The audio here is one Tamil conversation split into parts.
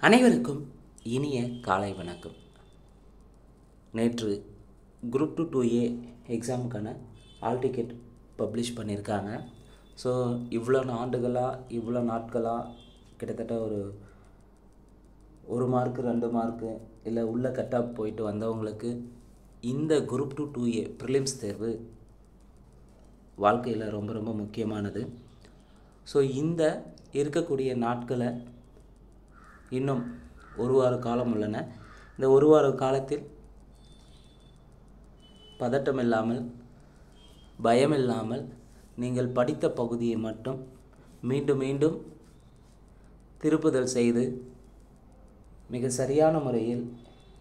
அனைவருக்கும் இனிய காலை வணக்கம். நேற்று குரூப் 2A எக்ஸாமுக்கான ஆல் டிக்கெட் பப்ளிஷ் பண்ணியிருக்காங்க. ஸோ இவ்வளோ நாட்களாக கிட்டத்தட்ட ஒரு மார்க்கு 2 மார்க்கு இல்லை உள்ள கட்டாக போயிட்டு வந்தவங்களுக்கு இந்த குரூப் 2A ப்ரிலிம்ஸ் தேர்வு வாழ்க்கையில் ரொம்ப ரொம்ப முக்கியமானது. ஸோ இந்த இருக்கக்கூடிய நாட்களை இன்னும் ஒரு வார காலம் உள்ளன. இந்த ஒரு வார காலத்தில் பதட்டம் இல்லாமல், பயம் இல்லாமல் நீங்கள் படித்த பகுதியை மட்டும் மீண்டும் மீண்டும் திருப்புதல் செய்து மிக சரியான முறையில்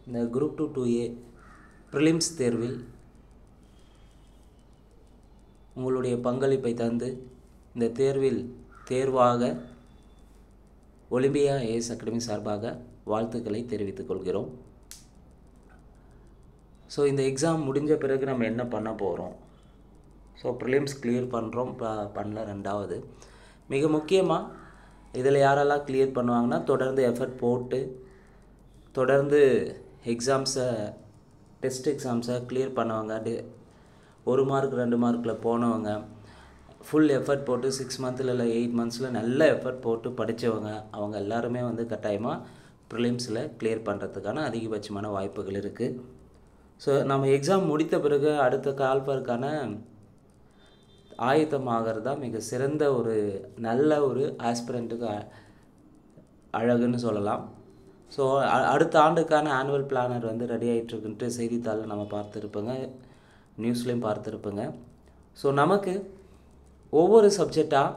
இந்த குரூப் 2A ப்ரிலிம்ஸ் தேர்வில் உங்களுடைய பங்களிப்பை தந்து இந்த தேர்வில் தேர்வாக ஒலிம்பியா ஐஏஎஸ் அகாடமி சார்பாக வாழ்த்துக்களை தெரிவித்துக் கொள்கிறோம். ஸோ இந்த எக்ஸாம் முடிஞ்ச பிறகு நம்ம என்ன பண்ண போகிறோம்? ஸோ ப்ரிலிம்ஸ் கிளியர் பண்ணுறோம், பண்ணல. ரெண்டாவது மிக முக்கியமாக இதில் யாரெல்லாம் கிளியர் பண்ணுவாங்கன்னா, தொடர்ந்து எஃபர்ட் போட்டு தொடர்ந்து டெஸ்ட் எக்ஸாம்ஸை கிளியர் பண்ணுவாங்க. 1 மார்க் 2 மார்க்கில் போனவங்க, ஃபுல் எஃபர்ட் போட்டு 6 மந்த்தில் இல்லை 8 மந்த்ஸில் நல்ல எஃபர்ட் போட்டு படித்தவங்க, அவங்க எல்லாருமே கட்டாயமாக ப்ரிலிம்ஸில் கிளியர் பண்ணுறதுக்கான அதிகபட்சமான வாய்ப்புகள் இருக்குது. ஸோ நம்ம எக்ஸாம் முடித்த பிறகு அடுத்த கால்ஃபருக்கான ஆயத்தமாகிறது தான் மிக சிறந்த நல்ல ஒரு ஆஸ்பிரண்ட்டுக்கு அழகுன்னு சொல்லலாம். ஸோ அடுத்த ஆண்டுக்கான ஆனுவல் பிளானர் ரெடி ஆகிட்டுருக்குன்ட்டு செய்தித்தாளில் நம்ம பார்த்துருப்போங்க, நியூஸ்லேயும் பார்த்துருப்போங்க. ஸோ நமக்கு ஒவ்வொரு சப்ஜெக்டாக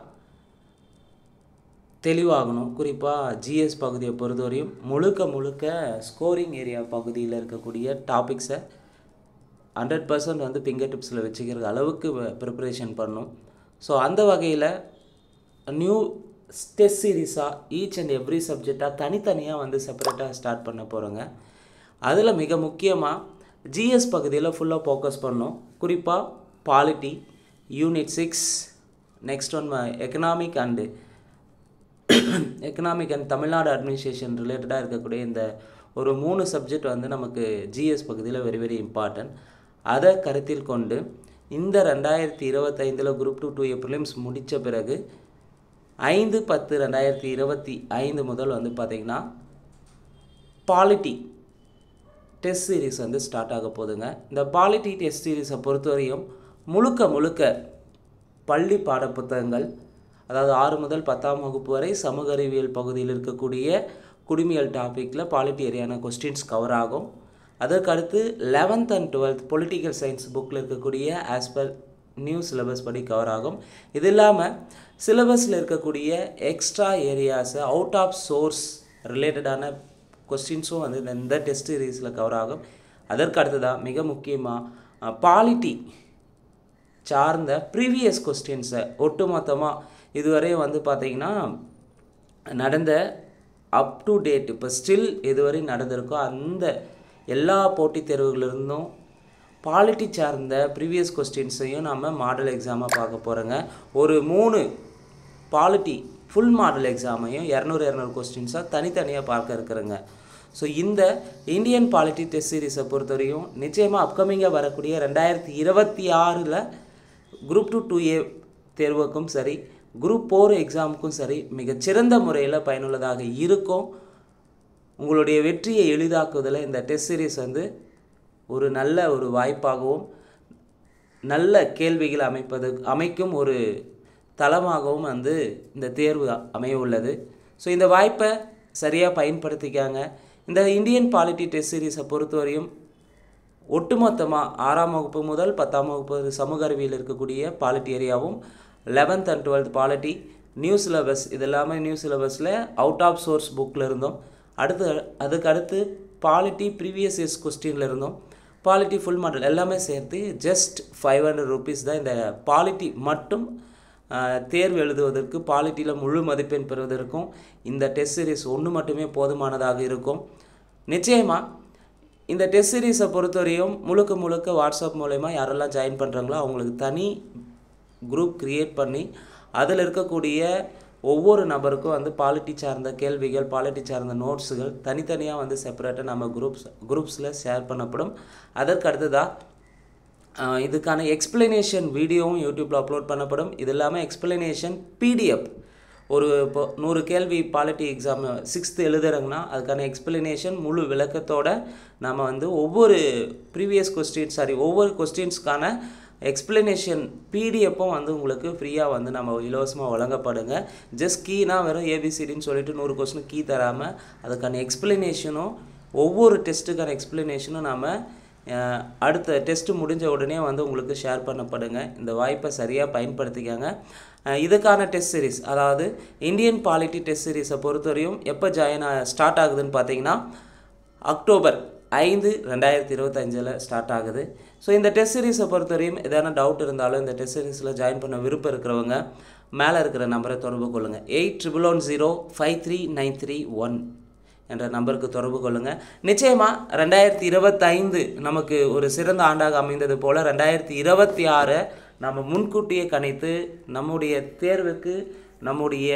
தெளிவாகணும். குறிப்பாக ஜிஎஸ் பகுதியை பொறுத்தவரையும் முழுக்க ஸ்கோரிங் ஏரியா பகுதியில் இருக்கக்கூடிய டாபிக்ஸை 100% ஃபிங்கர் டிப்ஸில் வச்சுக்கிற அளவுக்கு ப்ரிப்பரேஷன் பண்ணணும். ஸோ அந்த வகையில் நியூ டெஸ்ட் சீரீஸாக ஈச் அண்ட் எவ்ரி சப்ஜெக்டாக தனித்தனியாக செப்பரேட்டாக ஸ்டார்ட் பண்ண போகிறோங்க. அதில் மிக முக்கியமாக ஜிஎஸ் பகுதியில் ஃபுல்லாக ஃபோக்கஸ் பண்ணோம். குறிப்பாக polity, unit 6, next one economic and Tamil Nadu administration ரிலேட்டடாக இருக்கக்கூடிய இந்த ஒரு 3 சப்ஜெக்ட் நமக்கு ஜிஎஸ் பகுதியில் வெரி வெரி இம்பார்ட்டன்ட். அதை கருத்தில் கொண்டு இந்த 2025 குரூப் 2A ப்ரிலிம்ஸ் முடித்த பிறகு 5/10/2025 முதல் பார்த்திங்கன்னா பாலிட்டி டெஸ்ட் சீரீஸ் ஸ்டார்ட் ஆக போகுதுங்க. இந்த பாலிட்டி டெஸ்ட் சீரீஸை பொறுத்தவரையும் முழுக்க பள்ளி பாடப்புத்தகங்கள், அதாவது 6 முதல் 10ஆம் வகுப்பு வரை சமூக அறிவியல் பகுதியில் இருக்கக்கூடிய குடிமியல் டாப்பிக்கில் பாலிட்டி ஏரியான கொஸ்டின்ஸ் கவர் ஆகும். அதற்கடுத்து 11th and 12th political science புக்கில் இருக்கக்கூடிய ஆஸ் பர் நியூ சிலபஸ் படி கவர் ஆகும். இது இல்லாமல் சிலபஸில் இருக்கக்கூடிய எக்ஸ்ட்ரா ஏரியாஸை அவுட் ஆஃப் சோர்ஸ் ரிலேட்டடான கொஸ்டின்ஸும் இந்த டெஸ்ட் சீரீஸில் கவர் ஆகும். அதற்கடுத்து தான் மிக முக்கியமாக பாலிட்டி சார்ந்த ப்ரீவியஸ் கொஸ்டின்ஸை ஒட்டுமொத்தமாக இதுவரை பார்த்திங்கன்னா நடந்த அப் டு டேட், இப்போ ஸ்டில் இதுவரை நடந்திருக்கோ அந்த எல்லா போட்டித் தேர்வுகளிலிருந்தும் பாலிட்டி சார்ந்த ப்ரீவியஸ் கொஸ்டின்ஸையும் நம்ம மாடல் எக்ஸாமாக பார்க்க போகிறோங்க. ஒரு 3 பாலிட்டி ஃபுல் மாடல் எக்ஸாமையும் 200 கொஸ்டின்ஸாக தனித்தனியாக பார்க்க இருக்கிறேங்க. ஸோ இந்த இந்தியன் பாலிட்டி டெஸ்ட் சீரீஸை பொறுத்தவரையும் நிச்சயமாக அப்கமிங்காக வரக்கூடிய 2026 குரூப் 2A தேர்வுக்கும் சரி, குரூப் 4 எக்ஸாமுக்கும் சரி மிகச்சிறந்த முறையில் பயனுள்ளதாக இருக்கும். உங்களுடைய வெற்றியை எளிதாக்குவதில் இந்த டெஸ்ட் சீரீஸ் ஒரு நல்ல வாய்ப்பாகவும் நல்ல கேள்விகள் அமைக்கும் ஒரு தளமாகவும் இந்த தேர்வு அமைய உள்ளது. ஸோ இந்த வாய்ப்பை சரியாக பயன்படுத்திக்காங்க. இந்த இந்தியன் பாலிட்டி டெஸ்ட் சீரீஸை பொறுத்தவரையும் ஒட்டுமொத்தமாக 6ஆம் வகுப்பு முதல் 10ஆம் வகுப்பு சமூக அறிவியல் இருக்கக்கூடிய பாலிட்டி ஏரியாவும் 11th and 12th polity new syllabus, இது எல்லாமே நியூ சிலபஸில் அவுட் ஆஃப் சோர்ஸ் புக்கில் இருந்தோம். அதுக்கடுத்து பாலிட்டி ப்ரீவியஸ் இயர்ஸ் கொஸ்டினில் இருந்தோம். பாலிட்டி ஃபுல் மாடல் எல்லாமே சேர்த்து ஜஸ்ட் 500 rupees தான் இந்த பாலிட்டி மட்டும் தேர்வு எழுதுவதற்கு, பாலிட்டியில் முழு மதிப்பெண் பெறுவதற்கும் இந்த டெஸ்ட் சீரீஸ் ஒன்று மட்டுமே போதுமானதாக இருக்கும். நிச்சயமாக இந்த டெஸ்ட் சீரீஸை பொறுத்தவரையும் முழுக்க வாட்ஸ்அப் மூலமா யாரெல்லாம் ஜாயின் பண்ணுறாங்களோ அவங்களுக்கு தனி குரூப் க்ரியேட் பண்ணி அதில் இருக்கக்கூடிய ஒவ்வொரு நபருக்கும் வந்து பாலிட்டி சார்ந்த கேள்விகள், பாலிட்டி சார்ந்த நோட்ஸுகள் தனித்தனியாக வந்து செப்பரேட்டாக நம்ம குரூப்ஸில் ஷேர் பண்ணப்படும். அதற்கு அடுத்ததாக இதுக்கான எக்ஸ்பிளனேஷன் வீடியோவும் யூடியூப்பில் அப்லோட் பண்ணப்படும். இது இல்லாமல் எக்ஸ்பிளனேஷன் பிடிஎஃப் இப்போ 100 கேள்வி பாலிட்டி எக்ஸாம் 6th எழுதுறங்கன்னா அதுக்கான எக்ஸ்பிளனேஷன் முழு விளக்கத்தோடு நம்ம வந்து ஒவ்வொரு கொஸ்டின்ஸ்க்கான எக்ஸ்பிளனேஷன் பிடிஎஃப்பும் வந்து உங்களுக்கு ஃப்ரீயாக வந்து நம்ம இலவசமாக வழங்கப்படுங்க. ஜஸ்ட் கீனா வெறும் ஏபிசிடின்னு சொல்லிட்டு 100 கொஸ்டின் கீ தராமல் அதுக்கான எக்ஸ்பிளனேஷனும் ஒவ்வொரு டெஸ்ட்டுக்கான எக்ஸ்பிளனேஷனும் நம்ம அடுத்த டெஸ்ட்டு முடிஞ்ச உடனே வந்து உங்களுக்கு ஷேர் பண்ணப்படுங்க. இந்த வாய்ப்பை சரியாக பயன்படுத்திக்கங்க. இதுக்கான டெஸ்ட் சீரிஸ், அதாவது இந்தியன் பாலிட்டி டெஸ்ட் சீரிஸை பொறுத்தவரையும் எப்போ ஸ்டார்ட் ஆகுதுன்னு பார்த்தீங்கன்னா அக்டோபர் 5, 2025 ஸ்டார்ட் ஆகுது. ஸோ இந்த டெஸ்ட் சீரிஸை பொறுத்தவரையும் எதனா டவுட் இருந்தாலும் இந்த டெஸ்ட் சீரிஸில் ஜாயின் பண்ண விருப்பம் இருக்கிறவங்க மேலே இருக்கிற நம்பரை தொடர்பு கொள்ளுங்கள். 81105393 என்ற நம்பருக்கு தொடர்பு கொள்ளுங்கள். நிச்சயமாக 2025 நமக்கு ஒரு சிறந்த ஆண்டாக அமைந்தது போல் 2026 நம்ம முன்கூட்டியே கணித்து நம்முடைய தேர்வுக்கு, நம்முடைய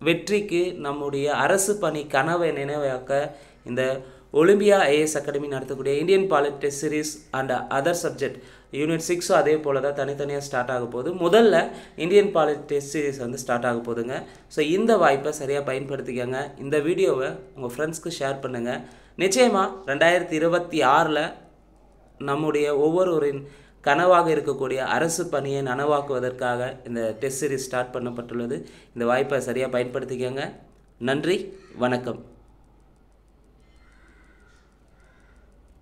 வெற்றிக்கு, நம்முடைய அரசு பணி கனவை நினைவாக்க இந்த ஒலிம்பியா ஐஏஎஸ் அகாடமி நடத்தக்கூடிய Indian polity test series and other subject unit 6 அதே போல் தான் தனித்தனியாக ஸ்டார்ட் ஆக போகுது. முதல்ல இந்தியன் பாலிட்டி டெஸ்ட் சீரிஸ் வந்து ஸ்டார்ட் ஆக போகுதுங்க. ஸோ இந்த வாய்ப்பை சரியாக பயன்படுத்திக்கங்க. இந்த வீடியோவை உங்கள் ஃப்ரெண்ட்ஸ்க்கு ஷேர் பண்ணுங்கள். நிச்சயமாக 2026 நம்முடைய ஒவ்வொருவரின் கனவாக இருக்கக்கூடிய அரசு பணியை நனவாக்குவதற்காக இந்த டெஸ்ட் சீரிஸ் ஸ்டார்ட் பண்ணப்பட்டுள்ளது. இந்த வாய்ப்பை சரியாக பயன்படுத்திக்கங்க. நன்றி, வணக்கம்.